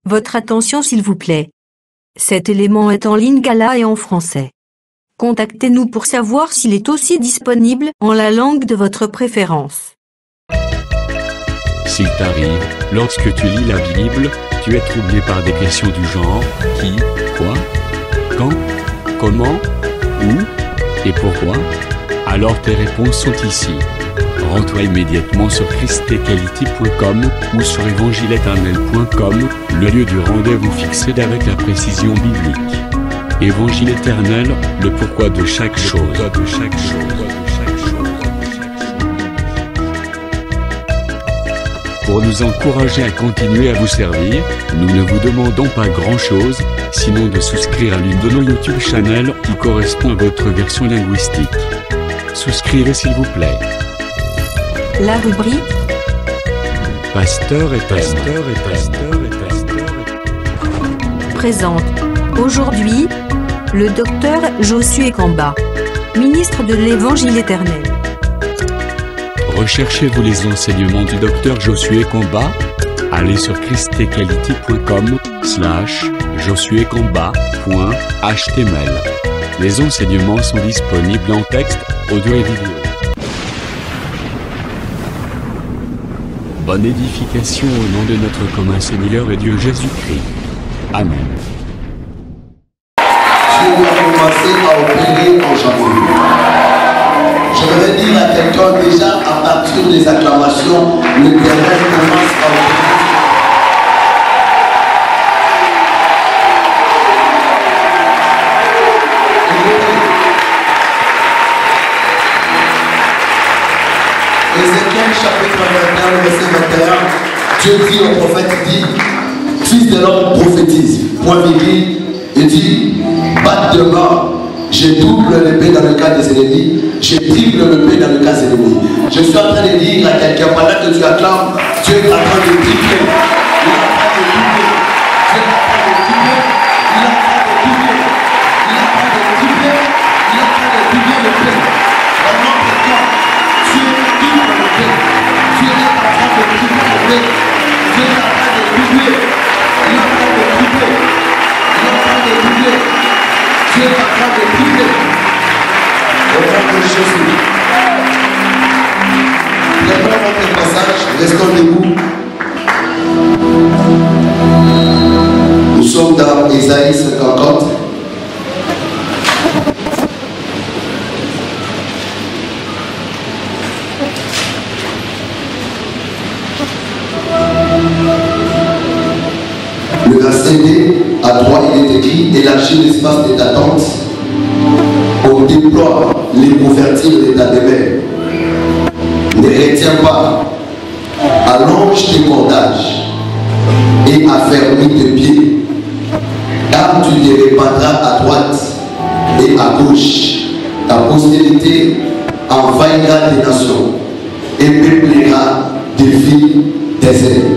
Votre attention s'il vous plaît. Cet élément est en lingala et en français. Contactez-nous pour savoir s'il est aussi disponible en la langue de votre préférence. S'il t'arrive, lorsque tu lis la Bible, tu es troublé par des questions du genre qui, quoi, quand, comment, où et pourquoi, alors tes réponses sont ici. Rends-toi immédiatement sur christequality.com ou sur évangile-éternel.com, le lieu du rendez-vous fixé avec la précision biblique. Évangile éternel, le pourquoi de chaque chose. Pour nous encourager à continuer à vous servir, nous ne vous demandons pas grand-chose, sinon de souscrire à l'une de nos YouTube channels qui correspond à votre version linguistique. Souscrivez s'il vous plaît. La rubrique Pasteur et pasteur. présente aujourd'hui le docteur Josué Kamba, ministre de l'Évangile éternel. Recherchez-vous les enseignements du docteur Josué Kamba? Allez sur christequality.com/josuekamba.html. Les enseignements sont disponibles en texte, audio et vidéo. Bonne édification au nom de notre commun Seigneur et Dieu Jésus-Christ. Amen. Dieu va commencer à opérer en janvier. Je voudrais dire à quelqu'un déjà à partir des acclamations, l'Éternel commence à opérer. Ézéchiel chapitre 21, verset 21, Dieu dit au prophète, il dit, fils de l'homme prophétise, point viril, il dit, batte de mort, je double l'épée dans le cas des ennemis, je triple l'épée dans le cas des ennemis. Je suis en train de dire à quelqu'un, pendant que tu acclames, Dieu est en train de tripler. Il est en train de tripler. Dieu est en train de tripler. Il est en train de tripler. Il est en train de tripler. Il est en train de tripler l'épée. Au nom de toi, Dieu triple l'épée. Dieu est en train de tripler l'épée. Dieu est en train de tripler. Il est en train de tripler. Il est en train de tripler. Dieu est en train de tripler. Au nom de Jésus. Prenons votre passage, restons debout. Nous sommes dans Ésaïe 50. Le verset D, à droite, il est écrit, élargis l'espace de ta tente, on déploie les couvertures de ta demeure. Ne retiens pas, allonge tes cordages et affermis tes pieds, car tu te répandras à droite et à gauche. Ta postérité envahira des nations et peuplera des villes désertes.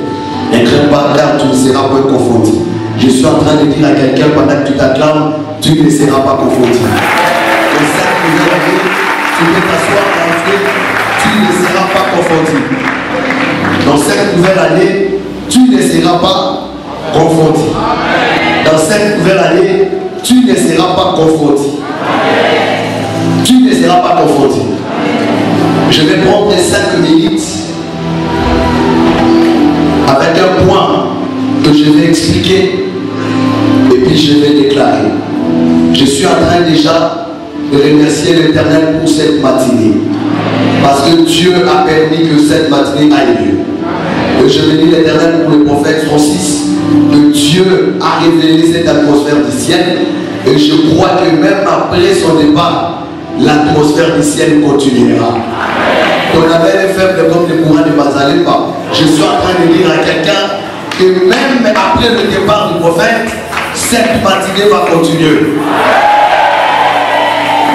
Ne crains pas, car tu ne seras pas confondu. Je suis en train de dire à quelqu'un pendant que tu t'acclames, tu ne seras pas confondu. Dans cette nouvelle année, tu peux t'asseoir en fait, tu ne seras pas confondu. Dans cette nouvelle année, tu ne seras pas confondu. Dans cette nouvelle année, tu ne seras pas confondu. Tu ne seras pas confondu. Je vais prendre 5 minutes avec un point que je vais expliquer et puis je vais déclarer. Je suis en train déjà de remercier l'Éternel pour cette matinée, parce que Dieu a permis que cette matinée aille lieu. Et je bénis l'Éternel pour le prophète Francis, que Dieu a révélé cette atmosphère du ciel, et je crois que même après son départ, l'atmosphère du ciel continuera. Ton appel est faible comme le courant ne pas aller pas. Je suis en train de dire à quelqu'un que même après le départ du prophète, cette matinée va continuer.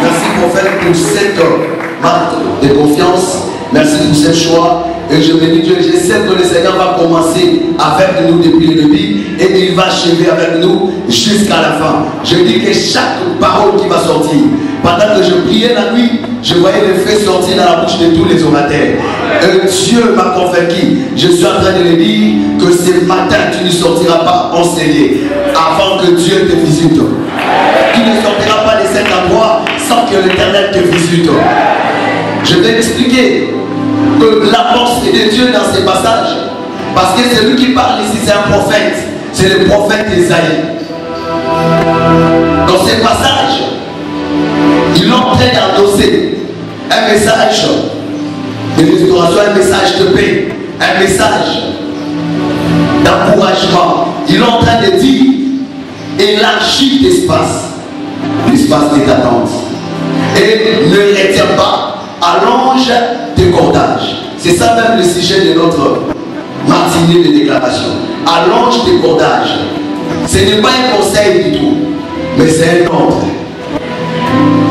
Merci prophète pour cette marque de confiance. Merci pour ce choix. Et je bénis Dieu, je sais que le Seigneur va commencer avec nous depuis le début et il va achever avec nous jusqu'à la fin. Je dis que chaque parole qui va sortir, pendant que je priais la nuit, je voyais les faits sortir dans la bouche de tous les orateurs. Dieu m'a convaincu. Je suis en train de le dire que ce matin, tu ne sortiras pas enseigné avant que Dieu te visite. Tu ne sortiras pas de cet endroit sans que l'Éternel te visite. Je vais expliquer que la pensée de Dieu dans ces passages, parce que celui qui parle ici, c'est un prophète. C'est le prophète Isaïe. Dans ces passages, il est en train d'endosser un message de restauration, un message de paix, un message d'encouragement. Il est en train de dire élargis l'espace de ta tente et ne retiens pas, allonge tes cordages. C'est ça même le sujet de notre matinée de déclaration. Allonge tes cordages. Ce n'est pas un conseil du tout, mais c'est un ordre.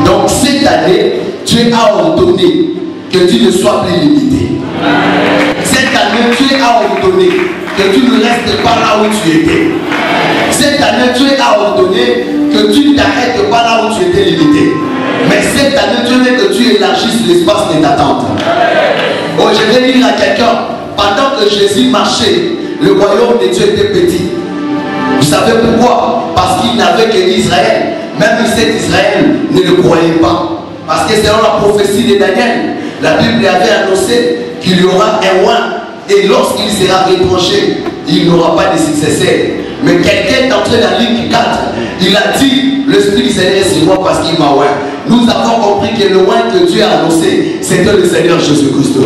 Donc cette année, Dieu a ordonné que tu ne sois plus limité. Cette année, Dieu a ordonné que tu ne restes pas là où tu étais. Cette année, Dieu a ordonné que tu ne t'arrêtes pas là où tu étais limité. Mais cette année, Dieu veut que tu élargisses l'espace de ta tente. Oh, je vais dire à quelqu'un, pendant que Jésus marchait, le royaume de Dieu était petit. Vous savez pourquoi? Parce qu'il n'avait que Israël. Même cet Israël ne le croyait pas. Parce que selon la prophétie de Daniel, la Bible avait annoncé qu'il y aura un roi. Et lorsqu'il sera retranché, il n'aura pas de successeur. Mais quelqu'un est entré dans Luc 4, il a dit, l'Esprit du Seigneur est sur moi parce qu'il m'a oint. Nous avons compris que le oint que Dieu a annoncé, c'était le Seigneur Jésus-Christ.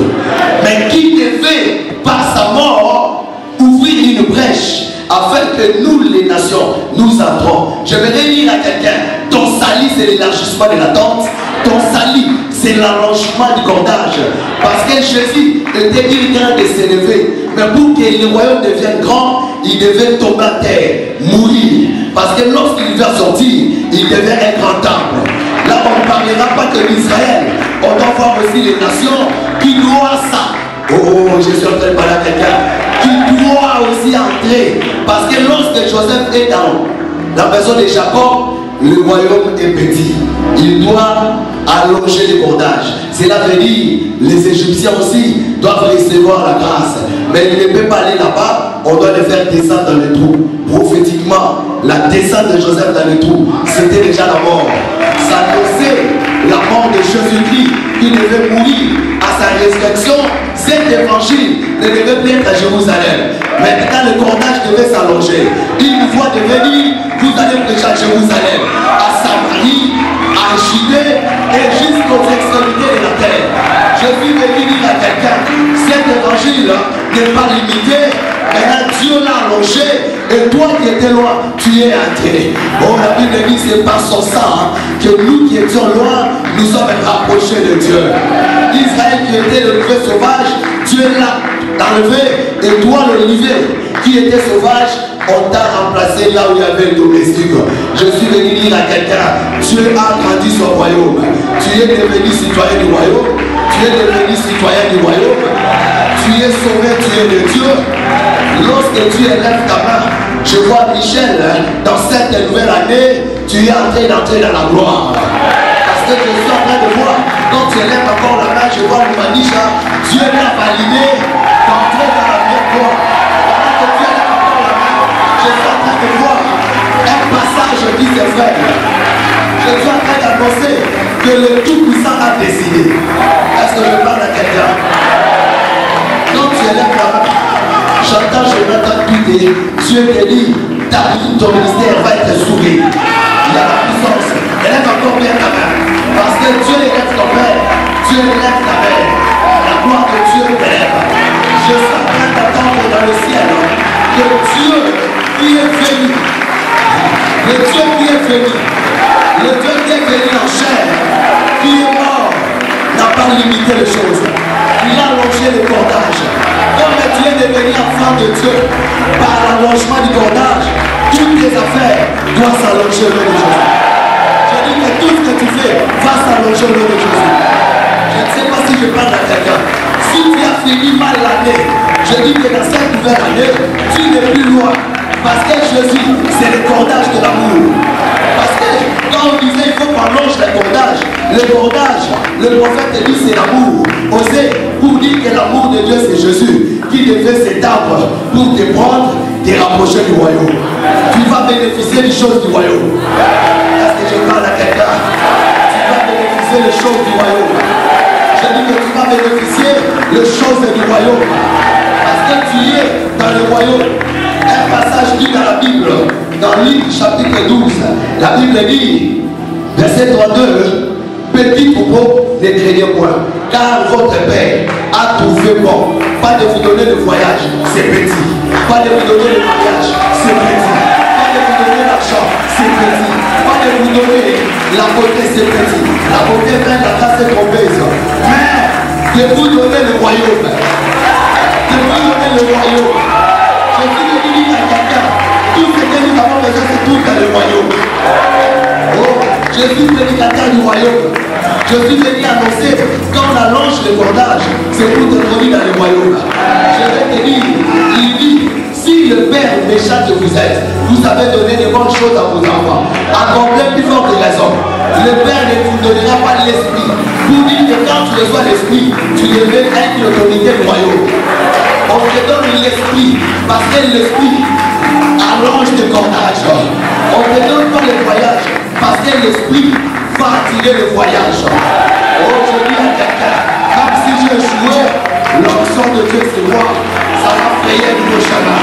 Mais qui devait, par sa mort, ouvrir une brèche afin que nous, les nations, nous entrons. Je vais dire à quelqu'un, ton salut, c'est l'élargissement de la tente. Ton salut, c'est l'allongement du cordage. Parce que Jésus était grand de s'élever. Mais pour que le royaume devienne grand, il devait tomber à terre, mourir. Parce que lorsqu'il va sortir, il devait un grand temple. Là, on ne parlera pas que d'Israël. On doit voir aussi les nations qui doivent ça. Oh, je suis en train de parler à quelqu'un qui doit aussi entrer. Parce que lorsque Joseph est dans la maison de Jacob, le royaume est petit. Il doit allonger les cordages. Cela veut dire les Égyptiens aussi doivent recevoir la grâce. Mais il ne peut pas aller là-bas. On doit le faire descendre dans le trou. Prophétiquement, la descente de Joseph dans le trou, c'était déjà la mort. Ça annonçait la mort de Jésus-Christ qui devait mourir à sa résurrection. Cet évangile ne devait plus être à Jérusalem. Maintenant, le cordage devait s'allonger. Une fois de venir, vous allez prêcher à Jérusalem, à Samarie, à Judée et jusqu'aux extrémités de la terre. Je suis venu dire à quelqu'un, cet évangile n'est pas limité. Maintenant, Dieu l'a allongé et toi qui étais loin, tu es entré. Oh, la Bible dit c'est par son sang que nous qui étions loin, nous sommes rapprochés de Dieu. Israël qui était le livet sauvage, Dieu l'a enlevé et toi le livet qui était sauvage, on t'a remplacé là où il y avait le domestique. Je suis venu dire à quelqu'un, Dieu a agrandi son royaume. Tu es devenu citoyen du royaume. Tu es devenu citoyen du royaume. Tu es sauvé, tu es de Dieu. Lorsque tu élèves ta main, je vois Michel, dans cette nouvelle année, tu es en train d'entrer dans la gloire. Parce que je suis en train de voir, quand tu élèves encore la main, je vois le Manisha, Dieu l'a validé d'entrer dans la vraie gloire. Pendant que tu élèves encore la main, je suis en train de voir un passage qui se fait. Je suis en train d'annoncer que le Tout-Puissant a décidé. Est-ce que je parle à quelqu'un? Quand tu élèves la main, j'entends, je m'entends tout dire, Dieu te dit, ton ministère va être souri. Il y a la puissance. Élève encore bien ta main. Parce que Dieu élève ton père. Dieu élève ta mère. La gloire de Dieu t'élève. Je suis en train d'attendre dans le ciel que Dieu qui est venu, le Dieu qui est venu, le Dieu qui est venu en chair, qui est mort, n'a pas limité les choses. Il a allongé le cordage. Comme tu es devenu enfant de Dieu, par l'allongement du cordage, toutes tes affaires doivent s'allonger au nom de Jésus. Je dis que tout ce que tu fais va s'allonger au nom de Jésus. Je ne sais pas si je parle à quelqu'un. Si tu as fini mal l'année. Je dis que dans cette nouvelle année, tu n'es plus loin. Parce que Jésus, c'est le cordage de l'amour. Parce que quand on disait il faut qu'on longe le cordage, le prophète dit c'est l'amour. Osez pour dire que l'amour de Dieu c'est Jésus qui devait s'étendre pour te prendre, te rapprocher du royaume. Tu vas bénéficier des choses du royaume. Est-ce que je parle à quelqu'un? Tu vas bénéficier des choses du royaume. Je dis que tu vas bénéficier des choses du royaume. Parce que tu es dans le royaume. Un passage dit dans la Bible, dans Luc chapitre 12, la Bible dit, verset 32, petit troupeau, ne craignez point, car votre Père a trouvé bon. Pas de vous donner le voyage, c'est petit. Pas de vous donner le voyage, c'est petit. Pas de vous donner l'argent, c'est petit. Pas de vous donner la beauté, c'est petit. La beauté vient de la grâce trompeuse. Mais de vous donner le royaume. De vous donner le royaume. Je dis à quelqu'un, tout ce que nous avons besoin, c'est tout dans le royaume. Oh, je suis prédicateur du royaume. Je suis venu annoncer, quand on allonge le cordage, c'est pour te donner dans le royaume. Je vais te dire, il dit, si le Père méchant que vous êtes, vous savez donner de bonnes choses à vos enfants, à combien plus forte raison, le Père ne vous donnera pas l'esprit. Pour dire que quand tu reçois l'esprit, tu deviens être l'autorité du royaume. On te donne l'esprit, parce que l'esprit allonge le cordage. On ne te donne pas le voyage, parce que l'esprit va attirer le voyage. Oh, je dis à quelqu'un, même si je jouais, l'onction de Dieu c'est moi, ça va frayer le chemin.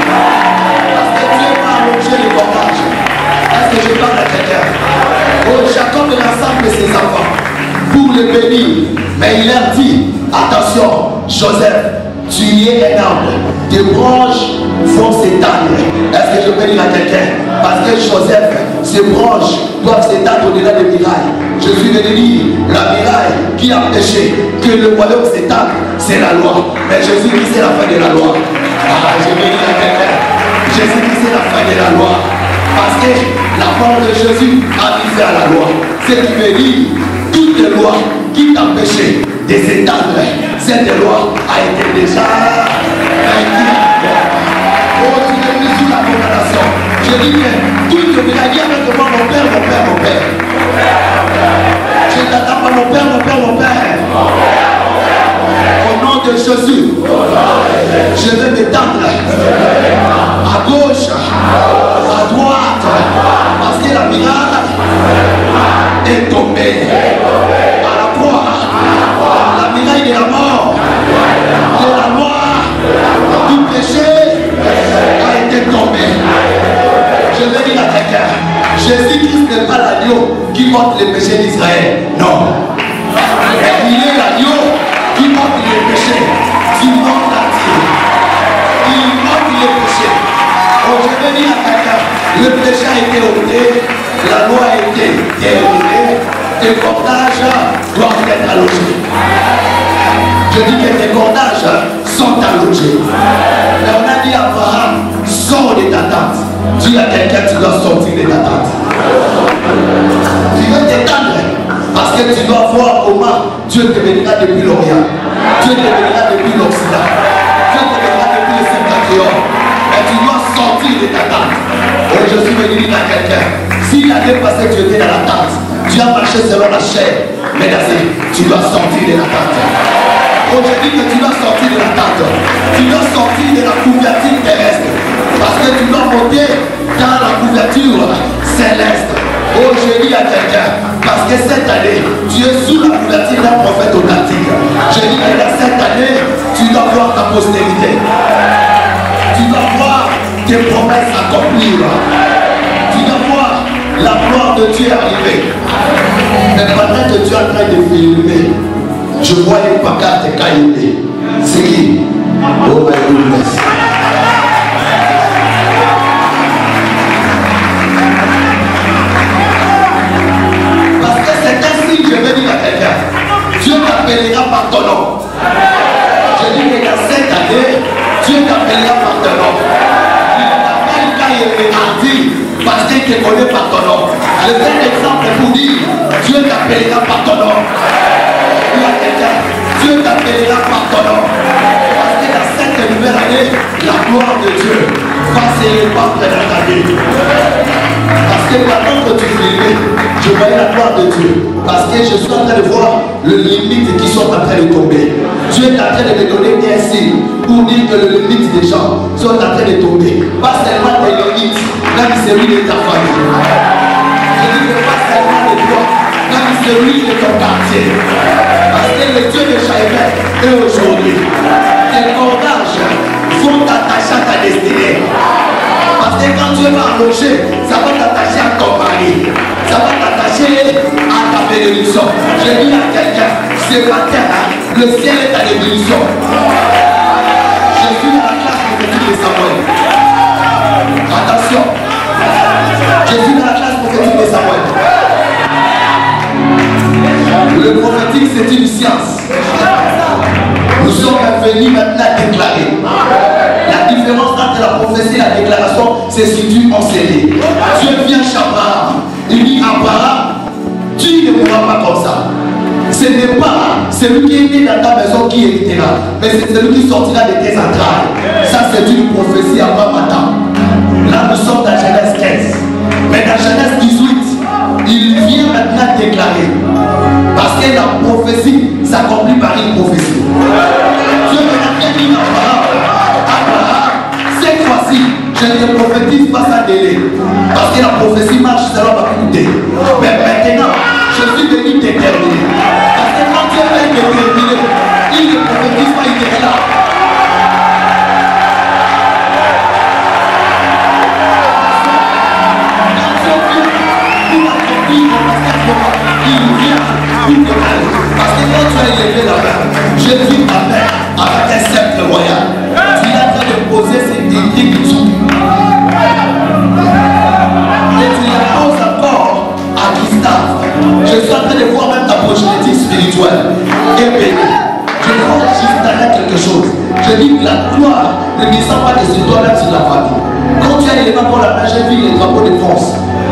Parce que Dieu va allonger le cordage. Est-ce que je parle à quelqu'un? Oh, Jacob rassemble ses enfants pour les bénir. Mais il leur dit, attention, Joseph, tu es un arbre, tes branches vont s'étendre. Est-ce que je peux dire à quelqu'un? Parce que Joseph, ses branches doivent s'étendre au-delà des murailles. Je suis venu dire, la muraille qui a empêché que le royaume s'étende, c'est la loi. Mais Jésus-Christ, c'est la fin de la loi. Ah, je vais dire à quelqu'un, Jésus-Christ, c'est la fin de la loi. Parce que la parole de Jésus a mis à la loi. Ce qui veut dire, toute loi qui t'empêchait de s'étendre, cette loi a été déjà vaincue. Oh, tu es mis sous la condamnation. Je dis que toute la vie avec moi, mon père, mon père, mon père. Je ne t'attends pas, mon père, mon père, mon père. Au nom de Jésus, je vais m'étendre à gauche, à droite, parce que la miracle est tombée à la croix. La miraille de la mort, de la loi, du péché a été tombée. Je vais dire à quelqu'un, Jésus-Christ n'est pas l'agneau qui porte les péchés d'Israël. Non. Il est l'agneau qui porte les péchés du monde entier. Il porte les péchés. Donc je vais dire à quelqu'un, le péché a été ôté, la loi a été terminée, tes cordages doivent être allongés. Je dis que tes cordages sont allongés. Mais on a dit à Abraham, sors de ta tente. Dis à quelqu'un, tu dois sortir de ta tente. Tu veux t'étendre parce que tu dois voir comment Dieu te bénira depuis l'Orient. Dieu te bénira depuis l'Occident. Dieu te bénira depuis le septentrion. Mais tu dois sortir de ta tente. Et je suis venu dire à quelqu'un, si l'année passée tu étais dans la tente, tu as marché selon la chair, mais tu dois sortir de la tente. Oh, je dis que tu dois sortir de la tente. Tu dois sortir de la couverture terrestre. Parce que tu dois monter dans la couverture céleste. Oh, je dis à quelqu'un, parce que cette année, tu es sous la couverture d'un prophète authentique. Je dis que dans cette année, tu dois voir ta postérité. Tu dois voir tes promesses accomplir. Tu dois voir la gloire de Dieu arriver. Mais pendant que tu es en train de filmer, je vois les pancartes caillées. C'est qui? Oh my goodness. Parce que c'est ainsi que je vais dire à quelqu'un, Dieu t'appellera par ton nom. Je dis que dans cette année, Dieu t'appellera par ton nom. Il t'appelle quand il est mardi, parce qu'il te connaît par ton nom. Je donne un exemple pour dire, Dieu t'appellera par ton nom. Il y a quelqu'un, Dieu t'appellera par ton nom. Parce que dans cette nouvelle année, la gloire de Dieu va s'élever près de ta vie. Parce que pendant que tu filmais, je voyais la gloire de Dieu. Parce que je suis en train de voir les limites qui sont en train de tomber. Dieu est en train de me donner un signe pour dire que les limites des gens sont en train de tomber. Pas seulement des limites, même celui de ta famille. Je dis que pas seulement de toi, même celui de ton quartier. Parce que le Dieu de Jaïbet est aujourd'hui. Tes cordages vont t'attacher à ta destinée. Parce que quand Dieu va allonger, ça va t'attacher à ton mari. Ça va t'attacher à ta bénédiction. Je dis à quelqu'un, ce matin, le ciel est ta bénédiction. Je suis dans la classe prophétique de Samuel. Attention. Je suis dans la classe prophétique de Samuel. Le prophétique, c'est une science. Nous sommes venus maintenant à déclarer. La différence entre la prophétie et la déclaration, c'est situé en scellé. Dieu vient chez Abraham. Il dit Abraham, tu ne mourras pas comme ça. Ce n'est pas celui qui est né dans ta maison qui héritera, mais c'est celui qui sortira de tes entrailles. Ça, c'est une prophétie à pas matin. Là, nous sommes dans Genèse 15. Mais dans Genèse 18, il vient maintenant déclarer. Parce que la prophétie s'accomplit par une prophétie. Dieu vient dire à Abraham, cette fois-ci, je ne prophétise pas sans délai. Parce que la prophétie marche selon ma écoutée. Mais maintenant, je suis venu déterminer. Parce que quand Dieu vient déterminer, il ne prophétise pas, il est là. Parce que quand tu as élevé la main, j'ai vu ta mère avec un sceptre royal. Tu es en train de poser cette technique dessous. Et tu la poses encore à Gustave. Je suis en train de voir même ta progéniture spirituelle. Et béni. Je vois juste derrière quelque chose. Je dis que la gloire ne descend pas de sur toi-même sur la famille. Quand tu as élevé encore la main, j'ai vu les drapeaux de France.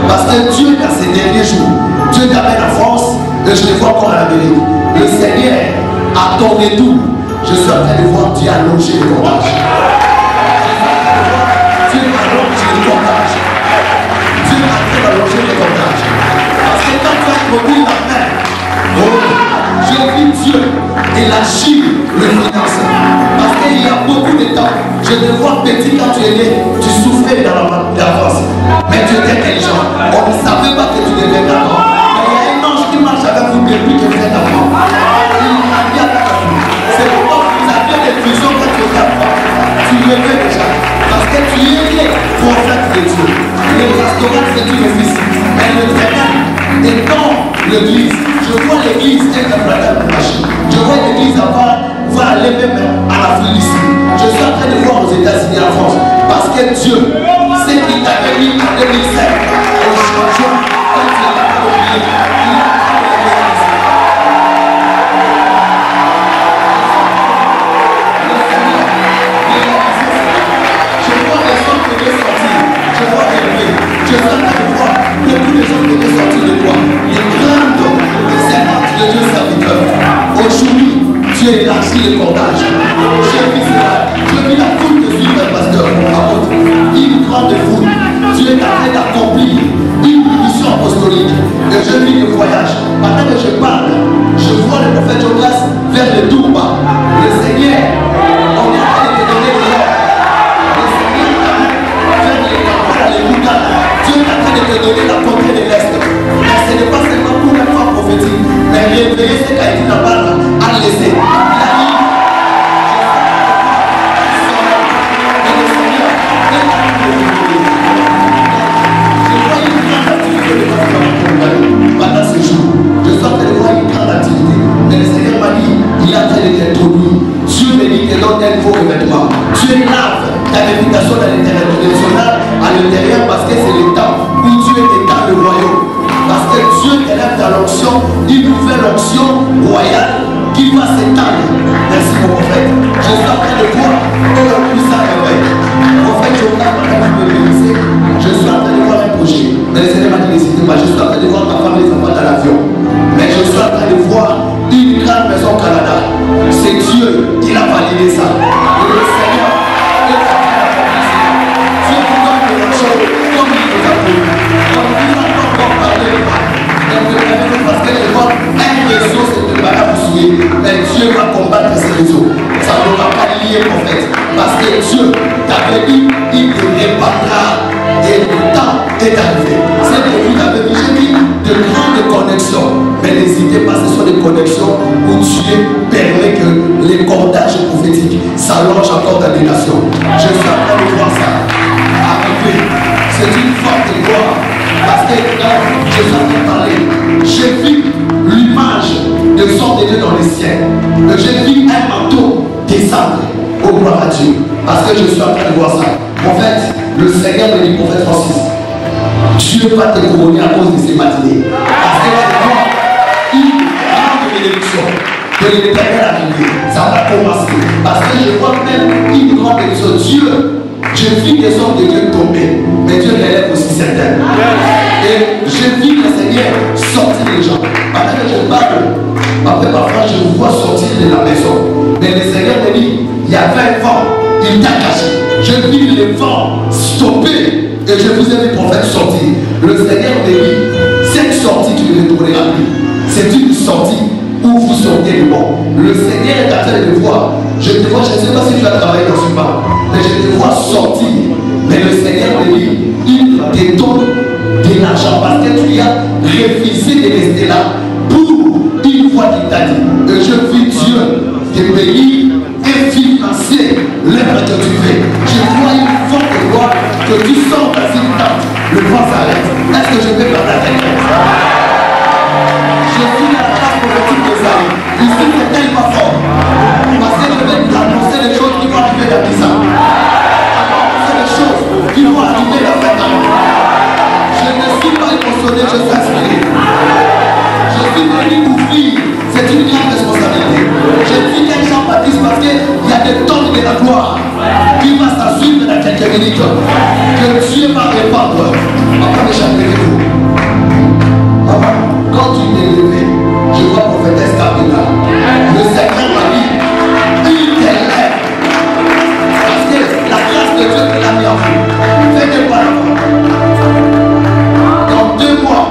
Parce que Dieu, dans ces derniers jours, Dieu t'amène en France. Et je le vois encore en Amérique. Le Seigneur, à ton retour, je suis en train de voir Dieu allonger le cordage. Dieu allonge le cordage. Dieu est en train d'allonger le cordage. Parce que quand tu as produit la main, j'ai vu Dieu élargir le finance. Parce qu'il y a beaucoup de temps, je te vois petit quand tu es né, tu souffrais dans l'avance. Mais tu étais intelligent. On ne savait pas que tu deviendrais grand. Qui marche avec vous depuis que vous êtes enfant. Il m'a dit avec vous. C'est pourquoi vous avez des visions quand tu étais enfant. Tu rêvais déjà. Parce que tu es prophète de Dieu. Le pastorat c'est une office. Mais le Seigneur étant l'église. Je vois l'église être un bradin de machine. Je vois l'église va aller même à l'Afrique ici. Je suis en train de voir aux États-Unis en France. Parce que Dieu, c'est qu'il t'avait mis en 2007. Aujourd'hui, quand tu n'as pas oublié, tu es élargi le cordage. J'ai vu cela. Je vis la foule de suivre un pasteur. Une grande foule. Dieu est en train d'accomplir une mission apostolique. Et je vis le voyage. Pendant que je parle, je vois le prophète Jonas vers le Tourba. Le Seigneur, on est en train de te donner de l'or. Le Seigneur vers les campagnes, les moutades. Dieu est en train de te donner la contrée de l'Est. Mais ce n'est pas seulement pour la foi prophétique. Mais réveiller ce qu'a été là-bas à laisser. Pendant ce jour, je suis en train de voir une grande activité. Mais le Seigneur m'a dit, il est en train de t'introduire. Dieu me dit que donne un faux revêtement. Dieu lave ta réputation dans l'international à l'intérieur parce que c'est le temps où Dieu est dans le royaume. Parce que Dieu élève dans l'onction, une nouvelle onction royale qui va s'étendre. Merci mon prophète. Je suis en train de voir que tout ça réveille. Prophète Jonas, je suis en train de voir un projet. Mais le Seigneur m'a dit n'hésitez pas. Je suis en train de voir ta femme et les enfants dans l'avion. Mais je suis en train de voir une grande maison au Canada. est arrivé. C'est que vous avez vu, j'ai dit de grandes connexions. Mais n'hésitez pas, ce sont des connexions où Dieu permet que les cordages prophétiques s'allongent encore dans les nations. Je suis en train de voir ça arriver. C'est une forte gloire. Parce que quand je suis en train de parler, j'ai vu l'image de son de Dieu dans les ciels. J'ai vu un manteau descendre. Oh, gloire à Dieu. Parce que je suis en train de voir ça. En fait, le Seigneur me dit, prophète Francis, Dieu va te couronner à cause de ces matinées. Parce que tu vois une grande bénédiction de l'Éternel arriver. Ça va commencer. Parce que je vois même une grande bénédiction. Dieu, je vis des hommes de Dieu tomber. Mais Dieu relève aussi certains. Et je vis le Seigneur sortir les gens. Pendant que je parle, après parfois je vous vois sortir de la maison. Mais le Seigneur me dit, il y avait un vent, il t'a caché. Je vis le vent stopper. Et je vous ai vu prophète sortir. Le Seigneur me dit, cette sortie tu ne retourneras plus. C'est une sortie où vous sortez le bon. Le Seigneur est en train de me voir. Je te vois, je ne sais pas si tu as travaillé dans ce bar, mais je te vois sortir. Mais le Seigneur me dit, il te donne de l'argent parce que tu as refusé de rester là pour une fois qu'il t'a dit. Et je vis Dieu te bénir et financer l'œuvre que tu fais. Je vois une forte gloire que tu sors dans une tente. Le vent s'arrête. Est-ce que je peux parler à quelqu'un? Je suis dans la place prophétique de Saïd. Ici, c'est tellement fort. Parce que je vais vous annoncer les choses qui vont arriver dans 10 ans. C'est les choses qui vont arriver dans 20 ans. Je ne suis pas émotionné, je suis inspiré. Je suis venu ouvrir. C'est une grande responsabilité. Je dis qu'un Jean-Baptiste parce qu'il y a des tonnes de la gloire qui va s'assumer dans quelques minutes. Que Dieu va répandre. Papa, mes chers vous. Papa, quand tu t'es levé, je vois prophétesse Kabila. Le Seigneur m'a dit, il t'élève. Parce que la grâce de Dieu te l'a mis en vous. Faites pas l'enfant. Dans 2 mois,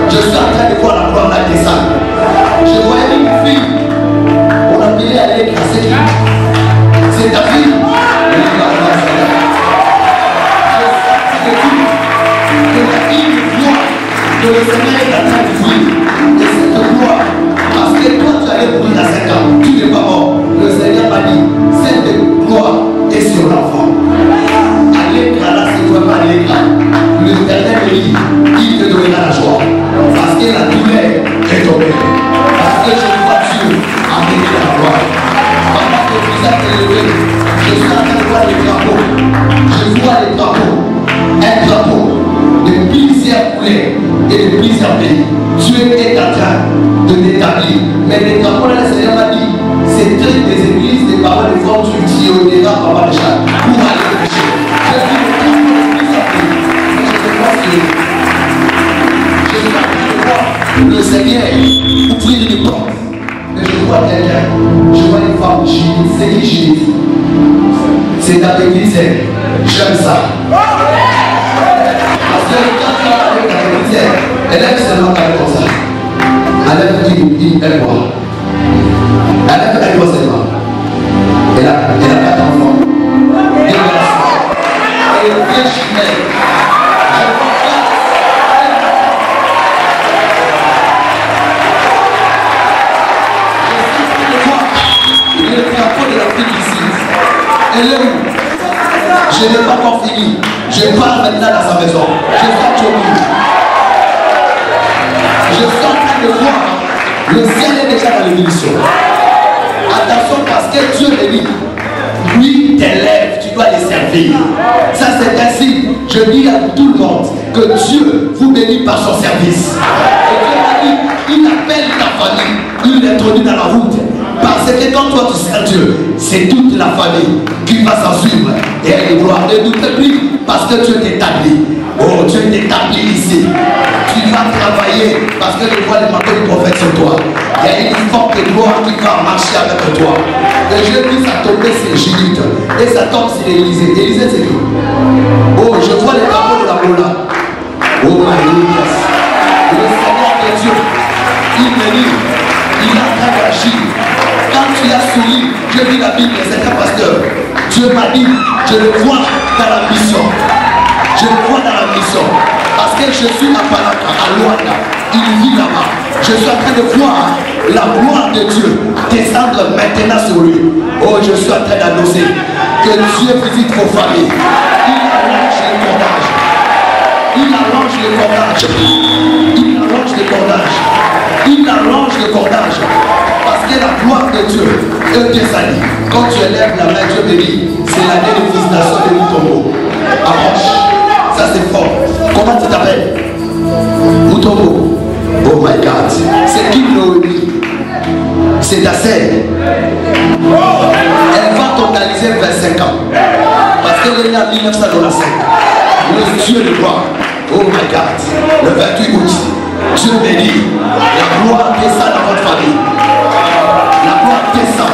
je suis en train de voir la gloire là descendre. Je voyais une fille. On appelait à aller écraser qui? C'est ta fille. Que le Seigneur est en train de vivre. Et cette gloire, parce que toi tu allais mourir à 5 ans, tu n'es pas mort. Le Seigneur m'a dit, cette gloire est sur l'enfant. À l'écran là, c'est toi pas à l'écran. L'Éternel me dit, il te donnera la joie. Parce que la douleur est tombée. Parce que je vois Dieu amener la gloire. Pendant que vous êtes élevés, je suis en train de voir les drapeaux. Je vois les drapeaux. Un drapeau de plusieurs couleurs et de plusieurs pays. Dieu est en train de t'établir. Mais les drapeaux là, le Seigneur m'a dit, c'est des églises, des paroles de foi, tu sillonneras par le chat pour aller prêcher. Je suis de plusieurs pays. Mais je te vois que je suis en train de voir le Seigneur ouvrir une porte. Et je vois quelqu'un, je vois une femme, c'est qui Judith? C'est dans l'église, j'aime ça. Parce que quand tu as avec ta l'église, elle aime seulement parler comme ça. Elle aime elle voit. Elle aime elle voit seulement. Elle a 4 enfants. Elle est bien chimère. Elle est où? Je n'ai pas encore fini. Je parle maintenant dans sa maison. Je suis en train de voir. Le ciel est déjà dans l'émission. Attention parce que Dieu me dit, lui t'élève, tu dois les servir. Ça c'est ainsi. Je dis à tout le monde que Dieu vous bénit par son service. Et Dieu m'a dit, il appelle ta famille, il l'introduit dans la route. Parce que quand toi tu sers Dieu, c'est toute la famille qui va s'en suivre. Et elle est gloire. Ne doute plus parce que Dieu t'établit. Oh, Dieu t'établit ici. Tu vas travailler parce que je vois les manteaux du prophète sur toi. Il y a une forte gloire qui va marcher avec toi. Et je dis ça tomber sur Judith. Et ça tombe sur Élisée. Élisée c'est qui? Oh, je vois les drapeaux de la Bola. Oh my goodness. Le Seigneur de Dieu, il me dit, il est en train d'agir. Quand tu as souri, je lis la Bible, c'est un pasteur. Dieu m'a dit, je le vois dans la mission. Je le vois dans la mission. que je suis à Palaka, à Luanda. Il vit là-bas. Je suis en train de voir la gloire de Dieu descendre maintenant sur lui. Oh, je suis en train d'annoncer que Dieu visite vos familles. Il allonge les cordages. Il allonge les cordages. Il allonge les cordages. Il allonge les cordages. Parce que la gloire de Dieu est descendue. Quand tu élèves la main, Dieu bénit. C'est l'année de visitation de Mutombo. Approche. Ça c'est fort. Comment tu t'appelles? Mutombo. Oh my God. C'est qui Noémie? C'est ta sœur. Elle va totaliser 25 ans. Parce qu'elle est née en 1995. Le Dieu de gloire. Oh my God. Le 28 août. Dieu bénit. La gloire descend dans votre famille. La gloire descend.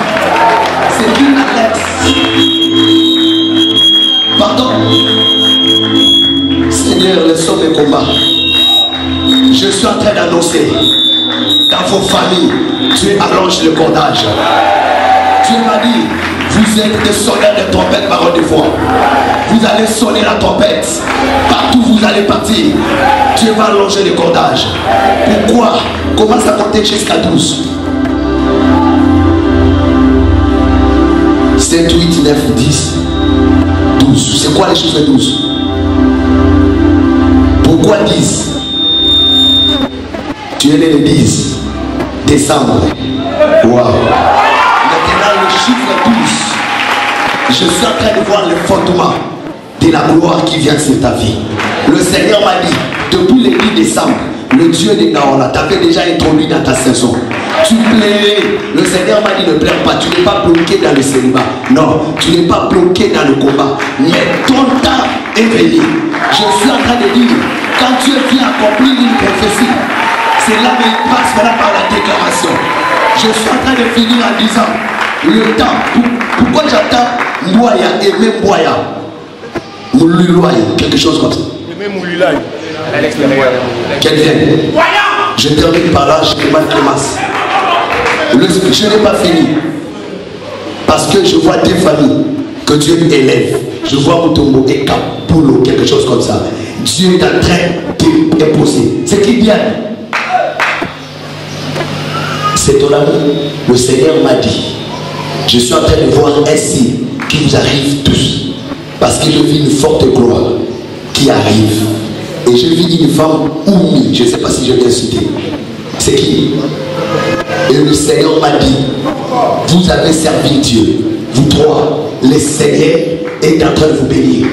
C'est une Alex. Pardon. Seigneur, le somme et combat. Je suis en train d'annoncer dans vos familles, Dieu allonge le cordage. Dieu m'a dit, vous êtes des sonneurs de trompette, parole de foi. Vous allez sonner la trompette. Partout où vous allez partir, Dieu va allonger le cordage. Pourquoi? Commence à compter jusqu'à 12. 7, 8, 9, 10, 12. C'est quoi les chiffres 12? Pourquoi 10? Tu es né le 10 décembre. Wow. Maintenant le chiffre 12. Je suis en train de voir le fondement de la gloire qui vient sur ta vie. Le Seigneur m'a dit, depuis le 10 décembre, le Dieu de Naola t'avait déjà introduit dans ta saison. Tu plairais. Le Seigneur m'a dit ne pleure pas. Tu n'es pas bloqué dans le célibat. Non, tu n'es pas bloqué dans le combat. Mais ton temps est venu. Je suis en train de dire, quand Dieu vient accomplir une prophétie, c'est là où il passe maintenant par la déclaration. Je suis en train de finir en disant, le temps, pourquoi j'attends Mboya et même Mboya Moululaï, quelque chose comme ça. Et même Moululaï, à l'extérieur. Qu'elle vienne. Je termine par là, je demande Clémence. Je n'ai pas fini. Parce que je vois des familles que Dieu élève. Je vois Mutombo et Kapulo, quelque chose comme ça. Dieu est en train d'imposer. C'est qui vient? C'est ton ami. Le Seigneur m'a dit, je suis en train de voir un signe qui vous arrive tous. Parce que je vis une forte gloire qui arrive. Et je vis une femme Oumi. Je ne sais pas si je viens citer. C'est qui? Et le Seigneur m'a dit, vous avez servi Dieu. Vous trois, le Seigneur est en train de vous bénir.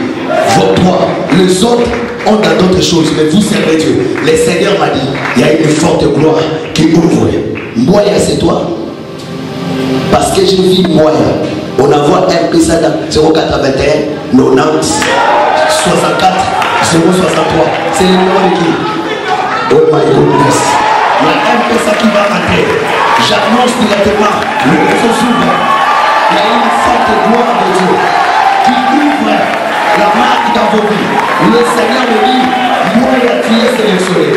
Vous trois, les autres ont dans d'autres choses, mais vous servez Dieu. Le Seigneur m'a dit, il y a une forte gloire qui ouvre. Moya, c'est toi. Parce que je vis Moya. On envoie un message dans 081 90 64 063. C'est le numéro de qui? Oh my goodness. Il y a un message qui va entrer. J'annonce directement. Le réseau s'ouvre. Il y a une forte gloire de Dieu qui ouvre la marque dans vos vies. Le Seigneur me dit, Moya, tu es sélectionné.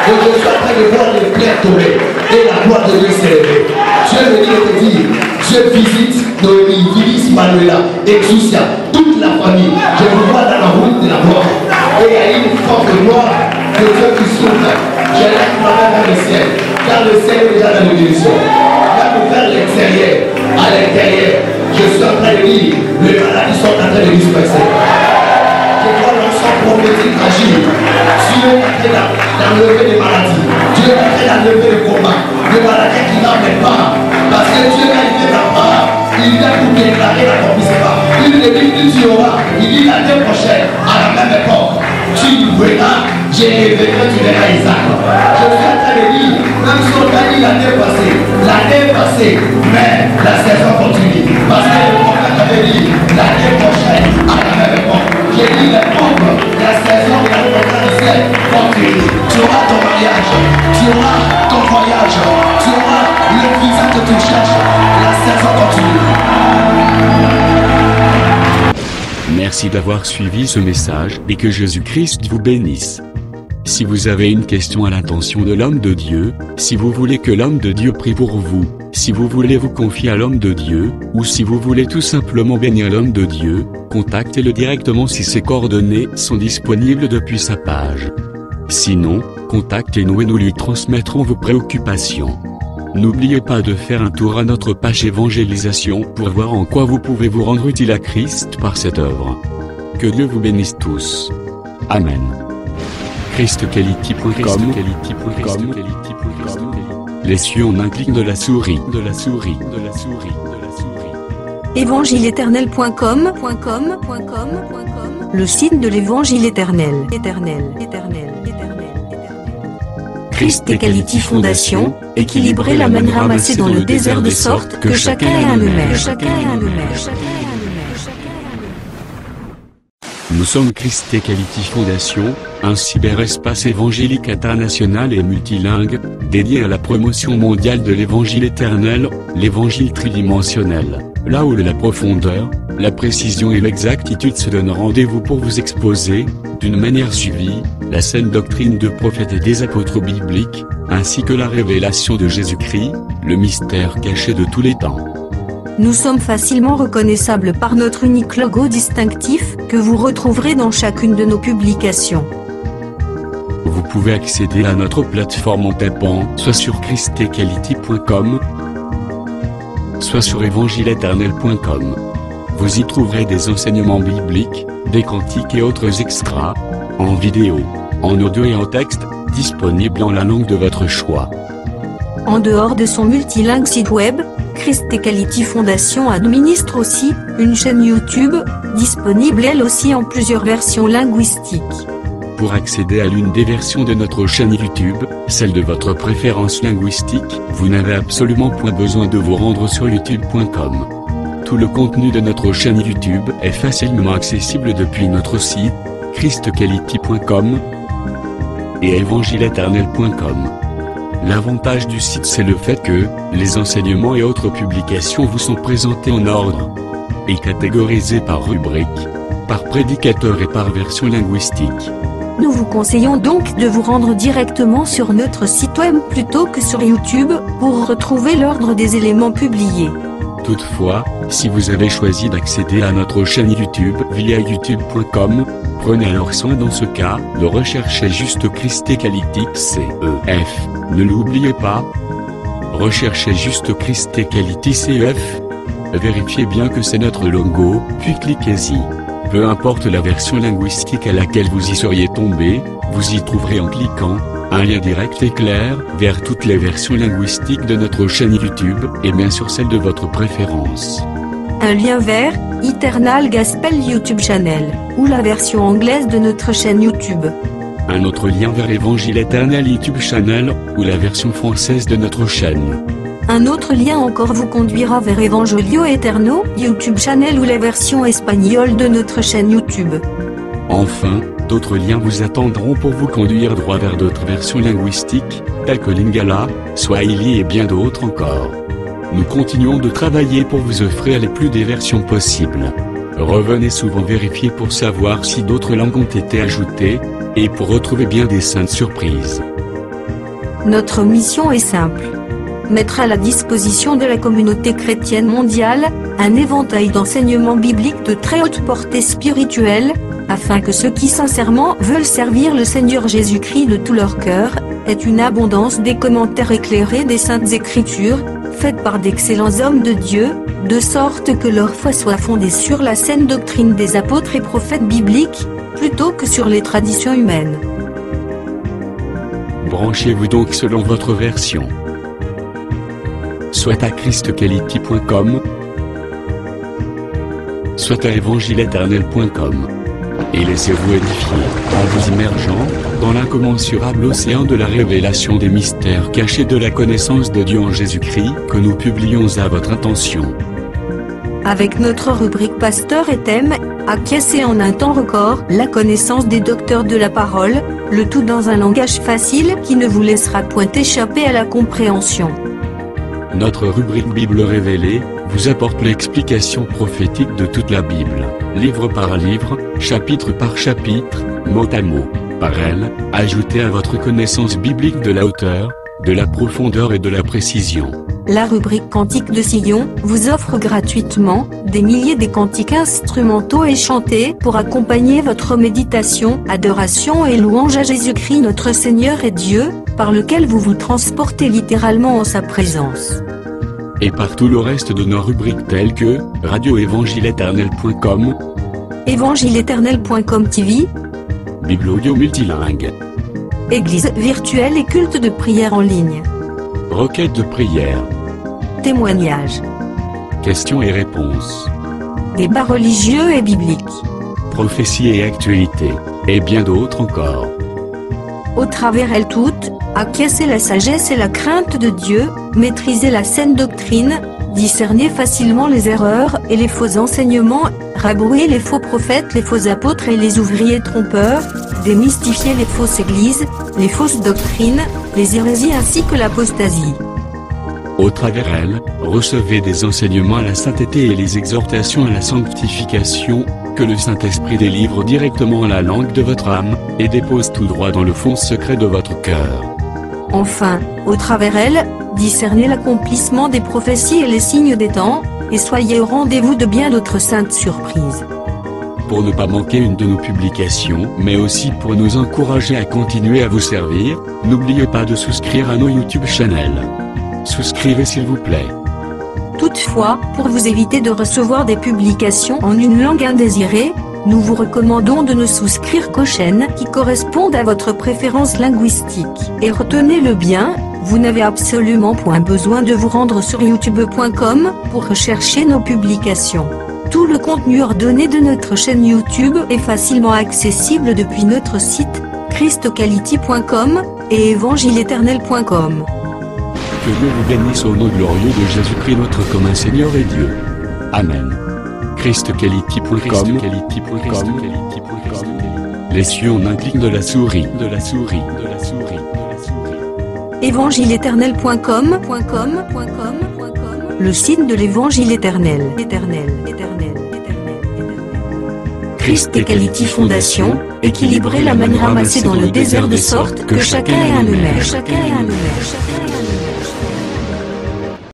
Donc je suis en train de voir les plaies tomber et la gloire de Dieu s'élever. Dieu me dit de te dire, Dieu visite Noémie, visite Manuela, Exousia, toute la famille. Je vous vois dans la route de la gloire. Et il y a une forte gloire de Dieu qui s'ouvre. Je lève ma main vers le ciel, car le ciel est déjà dans l'émission. Même vers l'extérieur, à l'intérieur, je suis en train de dire, les maladies sont en train de disperser. Je vois l'ensemble prophétique agir. Dieu est en train d'enlever les maladies. Dieu est en train d'enlever les combats. Les maladies qui n'en pas. Parce que Dieu, quand il vient là-bas, il vient pour déclarer l'accomplissement. Il ne dit que tu auras. Il dit l'année prochaine, à la même époque, tu verras, j'ai révélé, tu verras Isaac. Je suis en train de dire, même si on a dit l'année passée, mais la saison continue. Parce que le prophète avait dit, l'année prochaine, à la même époque. J'ai dit l'époque, la saison de la ciel continue. Tu auras ton mariage, tu auras ton voyage, tu auras le visa que tu cherches. La saison continue. Merci d'avoir suivi ce message et que Jésus-Christ vous bénisse. Si vous avez une question à l'intention de l'homme de Dieu, si vous voulez que l'homme de Dieu prie pour vous, si vous voulez vous confier à l'homme de Dieu, ou si vous voulez tout simplement bénir l'homme de Dieu, contactez-le directement si ses coordonnées sont disponibles depuis sa page. Sinon, contactez-nous et nous lui transmettrons vos préoccupations. N'oubliez pas de faire un tour à notre page évangélisation pour voir en quoi vous pouvez vous rendre utile à Christ par cette œuvre. Que Dieu vous bénisse tous. Amen. ChristQuality.com. Les cieux en un clic de la souris. Évangile-éternel.com, le site de l'Évangile éternel. Christ Equality Fondation, équilibrer la manne ramassée dans le désert de sorte que chacun ait un numère. Nous sommes Christ Equality Fondation, un cyberespace évangélique international et multilingue, dédié à la promotion mondiale de l'évangile éternel, l'évangile tridimensionnel, là où la profondeur, la précision et l'exactitude se donnent rendez-vous pour vous exposer, d'une manière suivie, la saine doctrine de prophètes et des apôtres bibliques, ainsi que la révélation de Jésus-Christ, le mystère caché de tous les temps. Nous sommes facilement reconnaissables par notre unique logo distinctif, que vous retrouverez dans chacune de nos publications. Vous pouvez accéder à notre plateforme en tapant soit sur christequality.com, soit sur évangile-éternel.com. Vous y trouverez des enseignements bibliques, des cantiques et autres extras, en vidéo, en audio et en texte, disponibles en la langue de votre choix. En dehors de son multilingue site web, Christ Equality Fondation administre aussi une chaîne YouTube, disponible elle aussi en plusieurs versions linguistiques. Pour accéder à l'une des versions de notre chaîne YouTube, celle de votre préférence linguistique, vous n'avez absolument point besoin de vous rendre sur youtube.com. Tout le contenu de notre chaîne YouTube est facilement accessible depuis notre site, christequality.com et évangile-éternel.com. L'avantage du site, c'est le fait que les enseignements et autres publications vous sont présentés en ordre et catégorisés par rubrique, par prédicateur et par version linguistique. Nous vous conseillons donc de vous rendre directement sur notre site web plutôt que sur YouTube pour retrouver l'ordre des éléments publiés. Toutefois, si vous avez choisi d'accéder à notre chaîne YouTube via youtube.com, prenez alors soin dans ce cas de rechercher juste Christ Equality CEF. Ne l'oubliez pas. Recherchez juste Christ Equality CEF. Vérifiez bien que c'est notre logo, puis cliquez-y. Peu importe la version linguistique à laquelle vous y seriez tombé, vous y trouverez en cliquant un lien direct et clair vers toutes les versions linguistiques de notre chaîne YouTube et bien sûr celle de votre préférence. Un lien vers Eternal Gospel YouTube Channel ou la version anglaise de notre chaîne YouTube. Un autre lien vers Évangile Éternel YouTube Channel ou la version française de notre chaîne. Un autre lien encore vous conduira vers Evangelio Eterno YouTube Channel ou la version espagnole de notre chaîne YouTube. Enfin, d'autres liens vous attendront pour vous conduire droit vers d'autres versions linguistiques, telles que Lingala, Swahili et bien d'autres encore. Nous continuons de travailler pour vous offrir les plus des versions possibles. Revenez souvent vérifier pour savoir si d'autres langues ont été ajoutées, et pour retrouver bien des saintes surprises. Notre mission est simple. Mettre à la disposition de la communauté chrétienne mondiale, un éventail d'enseignements bibliques de très haute portée spirituelle, afin que ceux qui sincèrement veulent servir le Seigneur Jésus-Christ de tout leur cœur, aient une abondance des commentaires éclairés des Saintes Écritures, faites par d'excellents hommes de Dieu, de sorte que leur foi soit fondée sur la saine doctrine des apôtres et prophètes bibliques, plutôt que sur les traditions humaines. Branchez-vous donc selon votre version. Soit à christequality.com, soit à évangile-éternel.com. Et laissez-vous édifier, en vous immergeant dans l'incommensurable océan de la révélation des mystères cachés de la connaissance de Dieu en Jésus-Christ que nous publions à votre intention. Avec notre rubrique Pasteur et thème, acquiescer en un temps record la connaissance des docteurs de la parole, le tout dans un langage facile qui ne vous laissera point échapper à la compréhension. Notre rubrique Bible révélée vous apporte l'explication prophétique de toute la Bible, livre par livre, chapitre par chapitre, mot à mot, par elle, ajoutée à votre connaissance biblique de la hauteur, de la profondeur et de la précision. La rubrique Cantiques de Sion vous offre gratuitement des milliers de cantiques instrumentaux et chantés pour accompagner votre méditation, adoration et louange à Jésus-Christ notre Seigneur et Dieu, par lequel vous vous transportez littéralement en sa présence. Et par tout le reste de nos rubriques telles que radioévangile-éternel.com, évangile-éternel.com TV, Bible audio multilingue, Église virtuelle et culte de prière en ligne, requête de prière, témoignages, questions et réponses, débats religieux et bibliques, prophéties et actualités, et bien d'autres encore. Au travers elles toutes, acquiescer la sagesse et la crainte de Dieu, maîtriser la saine doctrine, discerner facilement les erreurs et les faux enseignements, rabrouer les faux prophètes, les faux apôtres et les ouvriers trompeurs, démystifier les fausses églises, les fausses doctrines, les hérésies ainsi que l'apostasie. Au travers elles, recevez des enseignements à la sainteté et les exhortations à la sanctification, que le Saint-Esprit délivre directement à la langue de votre âme, et dépose tout droit dans le fond secret de votre cœur. Enfin, au travers elles, discernez l'accomplissement des prophéties et les signes des temps, et soyez au rendez-vous de bien d'autres saintes surprises. Pour ne pas manquer une de nos publications, mais aussi pour nous encourager à continuer à vous servir, n'oubliez pas de souscrire à nos YouTube channels. Souscrivez s'il vous plaît. Toutefois, pour vous éviter de recevoir des publications en une langue indésirée, nous vous recommandons de ne souscrire qu'aux chaînes qui correspondent à votre préférence linguistique. Et retenez-le bien, vous n'avez absolument point besoin de vous rendre sur youtube.com pour rechercher nos publications. Tout le contenu ordonné de notre chaîne YouTube est facilement accessible depuis notre site, christquality.com, et évangile-éternel.com. Que Dieu vous bénisse au nom glorieux de Jésus-Christ notre commun Seigneur et Dieu. Amen. christquality.com. Les cieux en un clic de la souris. évangile-éternel.com, le site de l'Évangile éternel. Christ Equality Fondation, équilibrer la manne ramassée dans le désert de sorte que chacun ait un honneur.